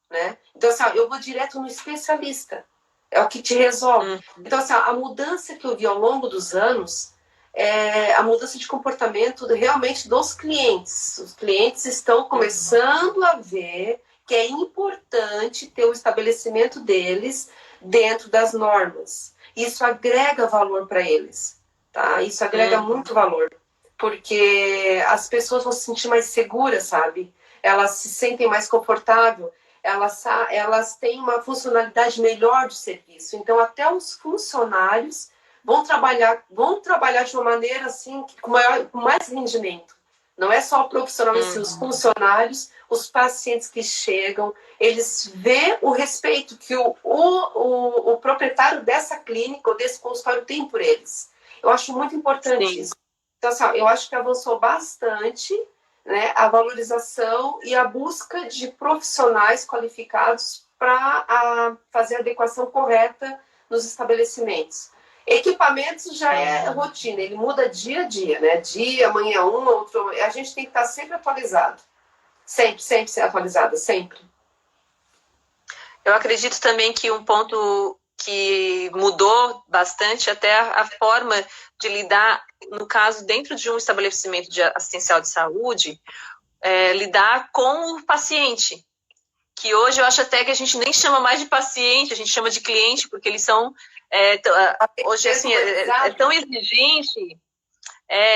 né? Então, assim, eu vou direto no especialista. É o que te resolve. Então, assim, a mudança que eu vi ao longo dos anos é a mudança de comportamento realmente dos clientes. Os clientes estão começando a ver que é importante ter o estabelecimento deles dentro das normas. Isso agrega valor para eles, tá? Isso agrega muito valor. porque as pessoas vão se sentir mais seguras, sabe? Elas se sentem mais confortáveis, elas têm uma funcionalidade melhor de serviço. Então, até os funcionários vão trabalhar de uma maneira assim, com mais rendimento. Não é só o profissional, mas os funcionários, os pacientes que chegam, eles vêem o respeito que o proprietário dessa clínica ou desse consultório tem por eles. Eu acho muito importante Sim. isso. Então, assim, eu acho que avançou bastante, né, a valorização e a busca de profissionais qualificados para fazer a adequação correta nos estabelecimentos. Equipamentos já é rotina, ele muda dia a dia, né? Dia, amanhã um, outro. A gente tem que estar sempre atualizado. Sempre, sempre ser atualizada, sempre. Eu acredito também que um ponto que mudou bastante até a forma de lidar, no caso, dentro de um estabelecimento assistencial de saúde, lidar com o paciente. Que hoje eu acho até que a gente nem chama mais de paciente, a gente chama de cliente, porque eles são hoje assim é tão exigente.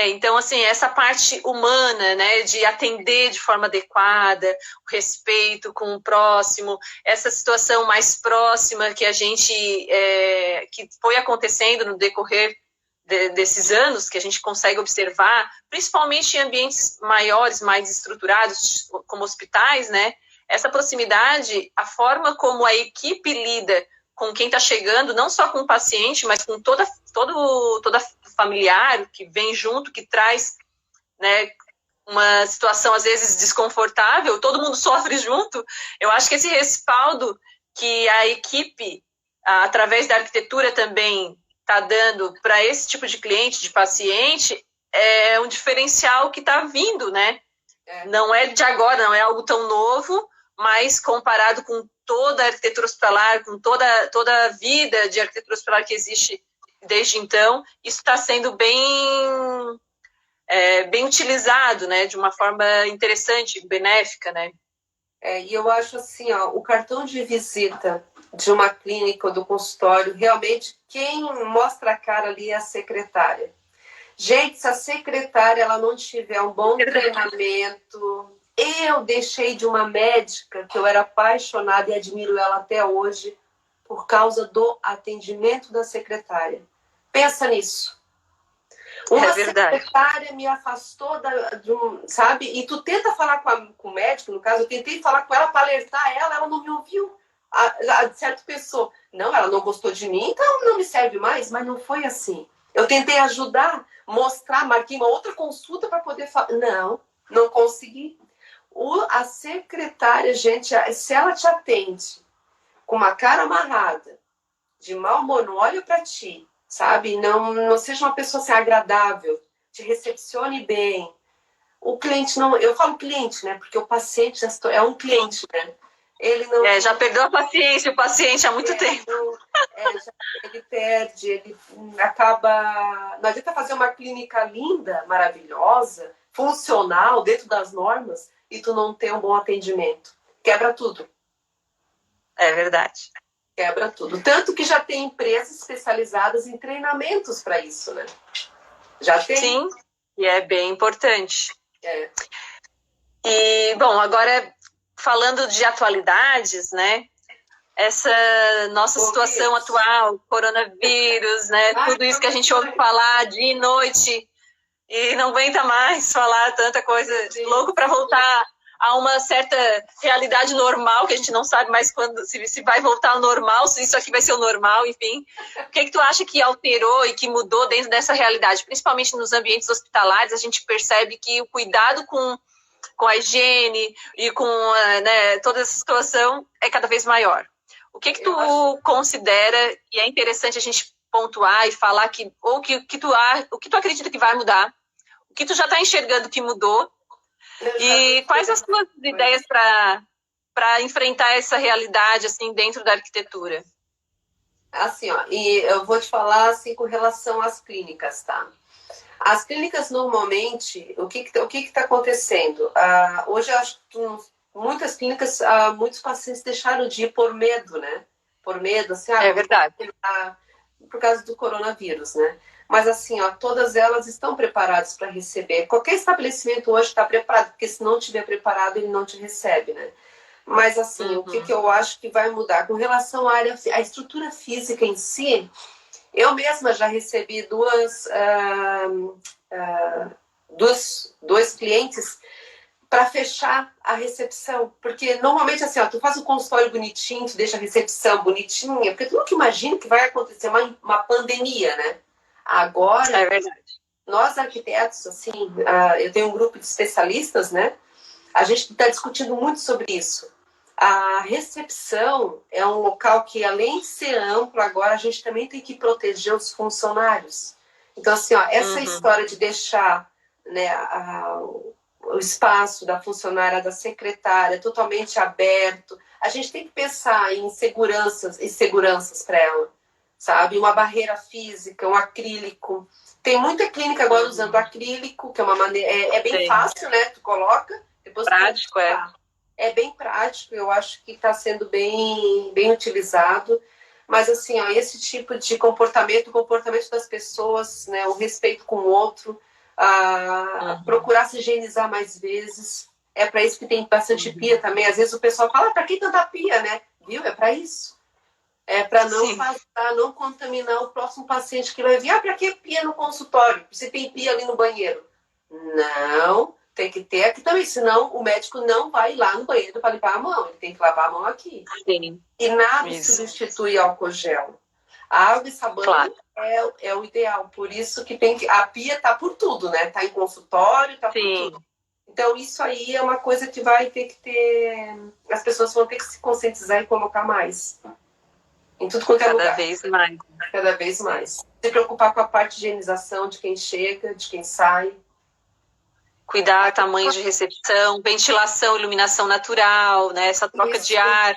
Então, assim, essa parte humana, né, de atender de forma adequada, o respeito com o próximo, essa situação mais próxima que a gente, que foi acontecendo no decorrer desses anos, que a gente consegue observar, principalmente em ambientes maiores, mais estruturados, como hospitais, né, essa proximidade, a forma como a equipe lida com quem está chegando, não só com o paciente, mas com toda familiar que vem junto, que traz, né, uma situação às vezes desconfortável, todo mundo sofre junto. Eu acho que esse respaldo que a equipe, através da arquitetura também está dando para esse tipo de cliente, de paciente, é um diferencial que está vindo, né? Não é de agora, não é algo tão novo, mas comparado com toda a arquitetura hospitalar, com toda a vida de arquitetura hospitalar que existe desde então, isso está sendo bem utilizado, né, de uma forma interessante, benéfica, né? E eu acho assim, ó, o cartão de visita de uma clínica ou do consultório, realmente quem mostra a cara ali é a secretária. Gente, se a secretária ela não tiver um bom treinamento, eu deixei de uma médica que eu era apaixonada e admiro ela até hoje por causa do atendimento da secretária. Pensa nisso. Uma secretária me afastou sabe? E tu tenta falar com o médico, no caso, eu tentei falar com ela para alertar ela não me ouviu. A certa pessoa, não, ela não gostou de mim, então não me serve mais, mas não foi assim. Eu tentei ajudar, mostrar, marquei uma outra consulta para poder falar. Não consegui. A secretária, gente, se ela te atende com uma cara amarrada, de mau humor, não olha para ti, sabe? Não seja uma pessoa assim, agradável, te recepcione bem. O cliente não... Eu falo cliente, né? Porque o paciente é um cliente, né? Ele não... já perdeu a paciência, o paciente há muito tempo. Ele perde, ele acaba... Não adianta fazer uma clínica linda, maravilhosa, funcional, dentro das normas, e tu não ter um bom atendimento. Quebra tudo. É verdade. Quebra tudo. Tanto que já tem empresas especializadas em treinamentos para isso, né? Já tem. Sim, e é bem importante. E, bom, agora falando de atualidades, né? Essa nossa situação atual, coronavírus, né? Tudo isso que a gente ouve falar dia e noite e não aguenta mais falar tanta coisa, louco para voltar a uma certa realidade normal, que a gente não sabe mais quando, se vai voltar ao normal, se isso aqui vai ser o normal, enfim. O que tu acha que alterou e que mudou dentro dessa realidade? Principalmente nos ambientes hospitalares, a gente percebe que o cuidado com a higiene e com toda essa situação é cada vez maior. O que tu considera e é interessante a gente pontuar e falar o que tu acredita que vai mudar, o que tu já está enxergando que mudou e quais as tuas ideias para enfrentar essa realidade assim dentro da arquitetura? Assim, ó, e eu vou te falar assim com relação às clínicas, tá? As clínicas normalmente, o que está acontecendo? Hoje eu acho que muitas clínicas, muitos pacientes deixaram de ir por medo, né? Por medo, assim, é verdade. por causa do coronavírus, né? Mas assim, ó, todas elas estão preparadas para receber. Qualquer estabelecimento hoje está preparado, porque se não estiver preparado, ele não te recebe, né? Mas assim, o que eu acho que vai mudar com relação à área, à estrutura física em si, eu mesma já recebi dois clientes para fechar a recepção. Porque normalmente assim, ó, tu faz o consultório bonitinho, tu deixa a recepção bonitinha, porque tu nunca imagina que vai acontecer uma pandemia, né? Agora, É verdade. nós arquitetos, assim, eu tenho um grupo de especialistas, né? A gente está discutindo muito sobre isso. A recepção é um local que, além de ser amplo, agora a gente também tem que proteger os funcionários. Então, assim, ó, essa história de deixar, né, o espaço da funcionária, da secretária, totalmente aberto, a gente tem que pensar em seguranças para ela, sabe? Uma barreira física, um acrílico. Tem muita clínica agora usando acrílico, que é uma maneira. É bem fácil, né? Tu coloca, depois prático, é bem prático, eu acho que está sendo bem utilizado. Mas assim, ó, esse tipo de comportamento, o comportamento das pessoas, né, o respeito com o outro, procurar se higienizar mais vezes. É para isso que tem bastante pia também. Às vezes o pessoal fala, para que tanta pia, né? Viu? É para isso. É para não passar, não contaminar o próximo paciente que vai vir. Para que pia no consultório? Você tem pia ali no banheiro? Não, tem que ter aqui também, senão o médico não vai lá no banheiro para limpar a mão. Ele tem que lavar a mão aqui. Sim. E nada substitui álcool gel. A água e sabão é o ideal. Por isso que a pia está por tudo, né? Está em consultório, está por tudo. Então, isso aí é uma coisa que vai ter que ter... As pessoas vão ter que se conscientizar e colocar mais. Em tudo quanto é lugar. Cada vez mais. Cada vez mais. Se preocupar com a parte de higienização de quem chega, de quem sai. Cuidar tamanho de recepção, ventilação, iluminação natural, né? Essa troca de ar.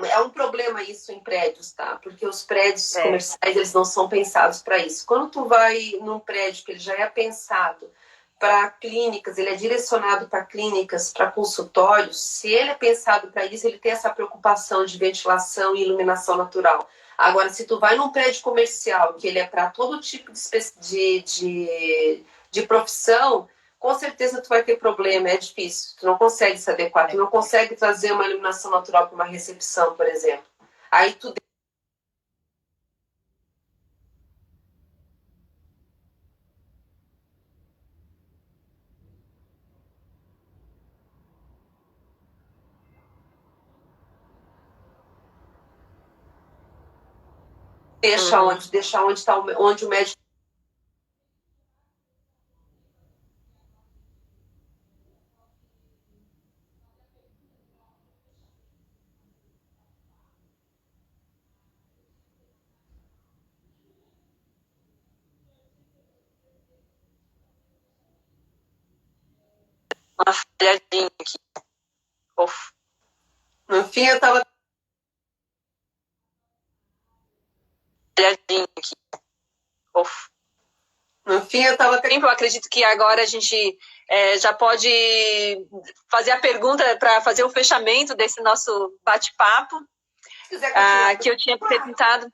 É um problema isso em prédios, tá? Porque os prédios comerciais, eles não são pensados para isso. Quando tu vai num prédio que ele já é pensado para clínicas, ele é direcionado para clínicas, para consultórios, se ele é pensado para isso, ele tem essa preocupação de ventilação e iluminação natural. Agora, se tu vai num prédio comercial, que ele é para todo tipo de profissão, com certeza tu vai ter problema, é difícil. Tu não consegue se adequar, tu não consegue trazer uma iluminação natural para uma recepção, por exemplo. Aí tu deixa onde o médico. Uma falhadinha aqui. Uf. No fim, eu tava. Falhadinha aqui. Uf. No fim, eu tava. Eu acredito que agora a gente já pode fazer a pergunta para fazer o fechamento desse nosso bate-papo. Que eu tinha perguntado.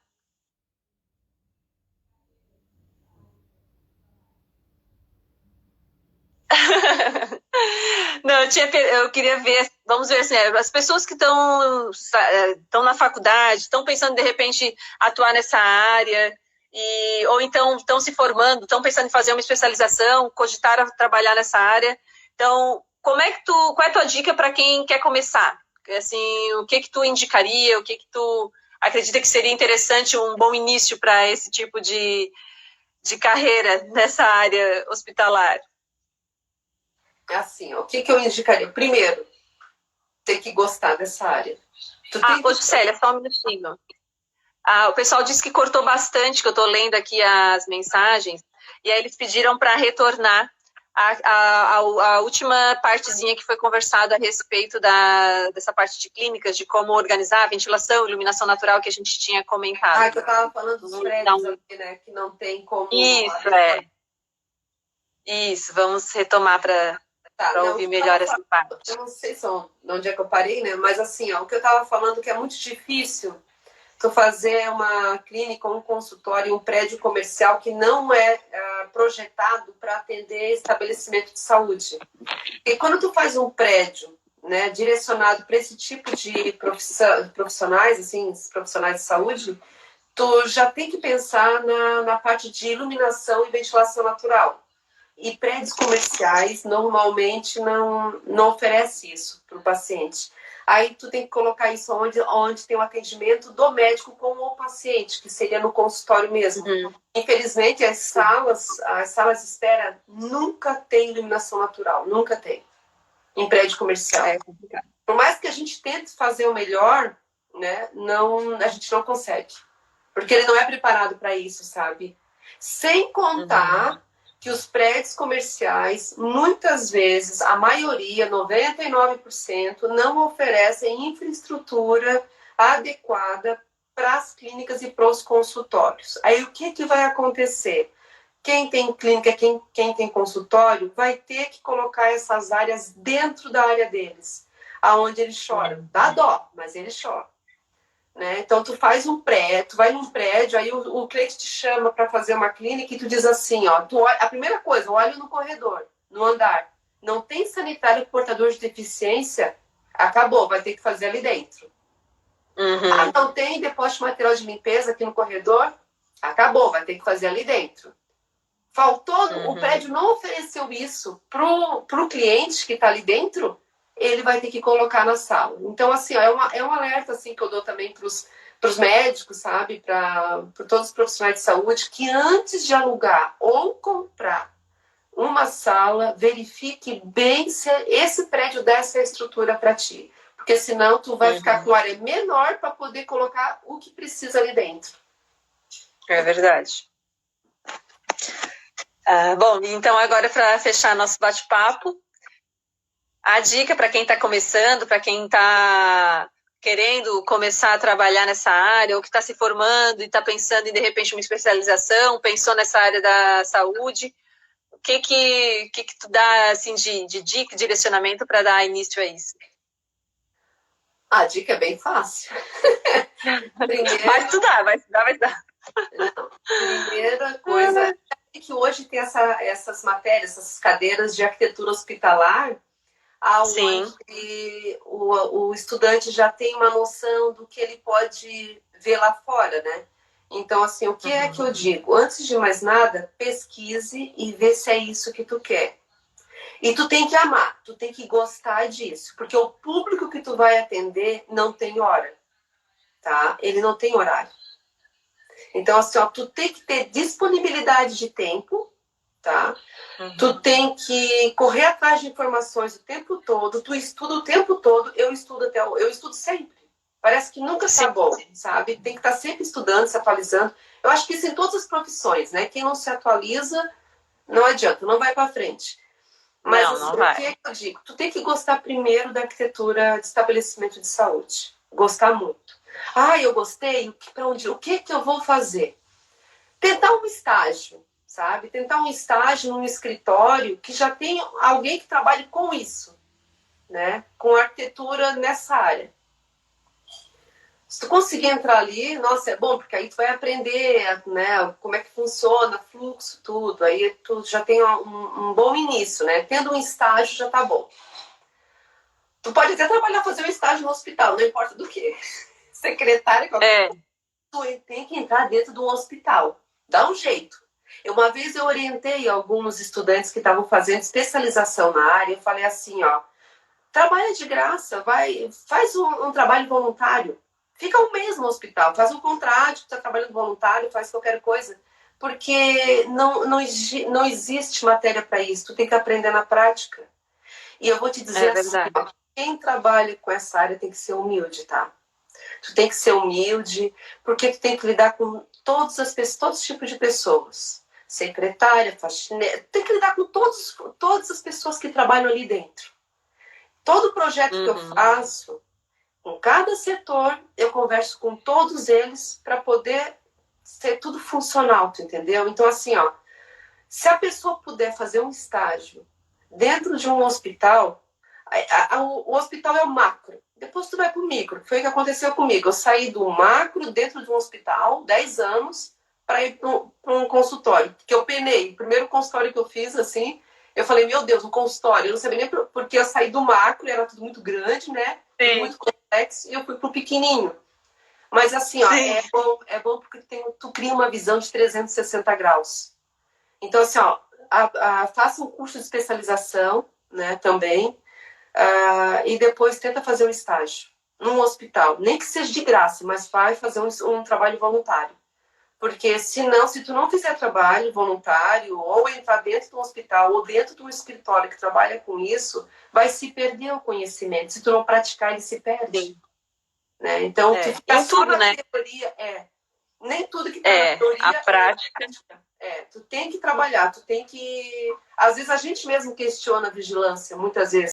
Não, eu queria ver, vamos ver assim, as pessoas que estão na faculdade, estão pensando de repente atuar nessa área, ou então estão se formando, estão pensando em fazer uma especialização, cogitar a trabalhar nessa área. Então, qual é a tua dica para quem quer começar? Assim, o que tu indicaria, o que tu acredita que seria interessante, um bom início para esse tipo de carreira nessa área hospitalar? Assim, o que eu indicaria? Primeiro, tem que gostar dessa área. Célia, só um minutinho. O pessoal disse que cortou bastante, que eu estou lendo aqui as mensagens, e aí eles pediram para retornar a última partezinha que foi conversada a respeito dessa parte de clínicas, de como organizar a ventilação, iluminação natural que a gente tinha comentado. Que eu estava falando dos prédios aqui, né, que não tem como... Isso, vamos retomar para ouvir melhor essa parte. Eu não sei onde é que eu parei, né? Mas assim, o que eu estava falando que é muito difícil tu fazer uma clínica, um consultório, um prédio comercial que não é projetado para atender estabelecimento de saúde. E quando tu faz um prédio, né, direcionado para esse tipo de profissionais, assim, profissionais de saúde, tu já tem que pensar na parte de iluminação e ventilação natural. E prédios comerciais normalmente não oferece isso para o paciente. Aí tu tem que colocar isso onde tem o atendimento do médico com o paciente, que seria no consultório mesmo. Uhum. Infelizmente, as salas de espera nunca tem iluminação natural, nunca tem, em prédio comercial. É complicado. Por mais que a gente tente fazer o melhor, né, a gente não consegue. Porque ele não é preparado para isso, sabe? Sem contar que os prédios comerciais, muitas vezes, a maioria, 99%, não oferecem infraestrutura adequada para as clínicas e para os consultórios. Aí o que vai acontecer? Quem tem clínica, quem tem consultório, vai ter que colocar essas áreas dentro da área deles, aonde eles choram. Dá dó, mas eles choram. Né? Então, tu vai num prédio, aí o cliente te chama para fazer uma clínica e tu diz assim, ó, a primeira coisa, olha no corredor, no andar, não tem sanitário portador de deficiência, acabou, vai ter que fazer ali dentro. Ah, não tem depósito de material de limpeza aqui no corredor, acabou, vai ter que fazer ali dentro. Faltou, o prédio não ofereceu isso pro cliente que está ali dentro, ele vai ter que colocar na sala. Então, assim, ó, é um alerta assim, que eu dou também para os médicos, sabe? Para todos os profissionais de saúde, que antes de alugar ou comprar uma sala, verifique bem se esse prédio dá essa estrutura para ti. Porque senão tu vai ficar com área menor para poder colocar o que precisa ali dentro. É verdade. Bom, então agora para fechar nosso bate-papo, a dica para quem está começando, para quem está querendo começar a trabalhar nessa área, ou que está se formando e está pensando em, de repente, uma especialização, pensou nessa área da saúde, o que tu dá assim, de dica, direcionamento para dar início a isso? A dica é bem fácil. Primeiro, vai estudar. Não, primeira coisa é que hoje tem essas matérias, essas cadeiras de arquitetura hospitalar, onde o estudante já tem uma noção do que ele pode ver lá fora, né? Então, assim, o que é que eu digo? Antes de mais nada, pesquise e vê se é isso que tu quer. E tu tem que amar, tu tem que gostar disso, porque o público que tu vai atender não tem hora, tá? Ele não tem horário. Então, assim, ó, tu tem que ter disponibilidade de tempo, tá? Tu tem que correr atrás de informações o tempo todo, tu estuda o tempo todo, eu estudo sempre. Parece que nunca tá bom, sabe? Tem que estar sempre estudando, se atualizando. Eu acho que isso em todas as profissões, né? Quem não se atualiza, não adianta, não vai para frente. Mas não assim, vai. O que é que eu digo? Tu tem que gostar primeiro da arquitetura de estabelecimento de saúde. Gostar muito. Eu gostei, o que eu vou fazer? Tentar um estágio, sabe? Tentar um estágio num escritório que já tem alguém que trabalhe com isso, né? Com arquitetura nessa área. Se tu conseguir entrar ali, nossa, é bom, porque aí tu vai aprender, né, como é que funciona, fluxo, tudo. Aí tu já tem um bom início, né? Tendo um estágio já tá bom. Tu pode até fazer um estágio no hospital, não importa do que. Secretária, qualquer coisa. Tu tem que entrar dentro de um hospital. Dá um jeito. Uma vez eu orientei alguns estudantes que estavam fazendo especialização na área, eu falei assim, ó, trabalha de graça, faz um trabalho voluntário. Fica um mês no hospital, faz um contrato, está trabalhando voluntário, faz qualquer coisa. Porque não existe matéria para isso, tu tem que aprender na prática. E eu vou te dizer assim, ó, quem trabalha com essa área tem que ser humilde, tá? Tu tem que ser humilde, porque tu tem que lidar com todos os tipos de pessoas. Secretária, faxineira, tem que lidar com todas as pessoas que trabalham ali dentro. Todo projeto que eu faço, com cada setor, eu converso com todos eles para poder ser tudo funcional, tu entendeu? Então, assim, ó, se a pessoa puder fazer um estágio dentro de um hospital, O hospital é o macro. Depois tu vai para o micro. Foi o que aconteceu comigo. Eu saí do macro dentro de um hospital, 10 anos, para ir para um consultório. Que eu penei. O primeiro consultório que eu fiz, assim, eu falei, meu Deus, um consultório. Eu não sabia nem porque eu saí do macro, era tudo muito grande, né? Tudo muito complexo, e eu fui para o pequenininho. Mas assim, ó, é bom porque tu cria uma visão de 360 graus. Então, assim, ó, faça um curso de especialização, né, também. E depois tenta fazer um estágio num hospital, nem que seja de graça, mas vai fazer um trabalho voluntário, porque senão, se tu não fizer trabalho voluntário ou entrar dentro de um hospital ou dentro de um escritório que trabalha com isso, vai se perder o conhecimento. Se tu não praticar, ele se perde, né? Então tu fica só na teoria, nem tudo que tá na teoria a prática. Tu tem que trabalhar, tu tem que... Às vezes a gente mesmo questiona a vigilância, muitas vezes.